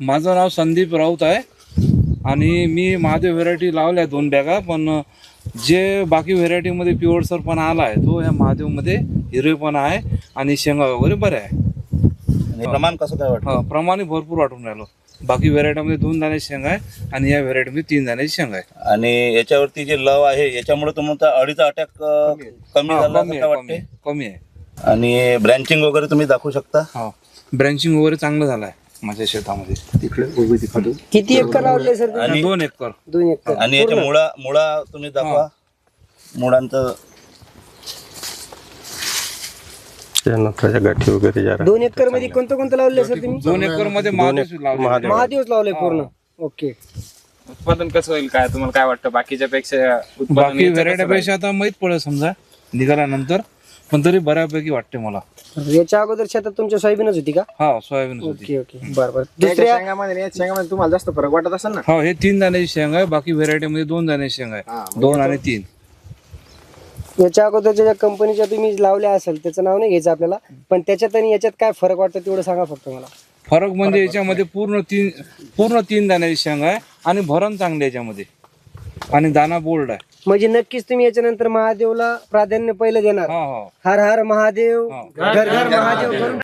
माझं नाव संदीप राऊत आहे आणि मी महादेव व्हेरायटी लावल्या 2 बॅगा, पण जे बाकी व्हेरायटीमध्ये पिवळसरपणा आला आहे तो ह्या महादेवमध्ये हिरवेपणा आहे आणि शेंगा वगैरे बऱ्या आहे. आणि प्रमाण कसं काय वाटतं? प्रमाणे भरपूर वाटून राहिलो. बाकी व्हेरायटीमध्ये 2 दाण्याची शेंगा आहे आणि या व्हेरायटीमध्ये 3 दाण्याची शेंगा आहे. आणि याच्यावरती जे लव आहे याच्यामुळे तुम्हाला अळीचा अटॅक कमी झाला असं वाटते? कमी आहे. आणि ब्रँचिंग वगैरे तुम्ही दाखवू शकता? हो, ब्रँचिंग वगैरे चांगलं झालं आहे माझ्या शेतामध्ये. तिकडे किती एकर लावले सर? आणि 2 एकर. 2 एकर. आणि याच्या मुळा तुम्ही दाखवा. मुळांचं गाठी वगैरे जरा 2 एकर मध्ये कोणतं लावले सर तुम्ही? 2 एकर मध्ये महादेवच लावले पूर्ण. ओके. उत्पादन कसं होईल काय तुम्हाला काय वाटतं बाकीच्या पेक्षा? बाकी व्हेरायटीपेक्षा आता माहित पडेल समजा निघाल्यानंतर, पण तरी बऱ्यापैकी वाटते मला. याच्या अगोदर शेतात तुमच्या सोयाबीनच होती का? हा, सोयाबीन होती. ओके ओके, बरोबर. दुसऱ्या शेंगामध्ये तुम्हाला जास्त फरक वाटत असेल ना? हो, हे 3 दाण्याची शेंग आहे. बाकी व्हेरायटीमध्ये 2 दाण्याची शेंग आहे. 2 आणि 3. याच्या अगोदरच्या ज्या कंपनीच्या तुम्ही लावल्या असेल त्याचं नाव नाही घ्यायचं आपल्याला, पण त्याच्यात आणि याच्यात काय फरक वाटतं तेवढं सांगा फक्त मला. फरक म्हणजे याच्यामध्ये पूर्ण 3 दाण्याची शेंग आहे आणि भरण चांगली याच्यामध्ये आणि दाना बोल्ड आहे. म्हणजे नक्कीच तुम्ही याच्यानंतर महादेवला प्राधान्य पहिलं देणार. हो हो. हर हर महादेव, घर घर महादेव करून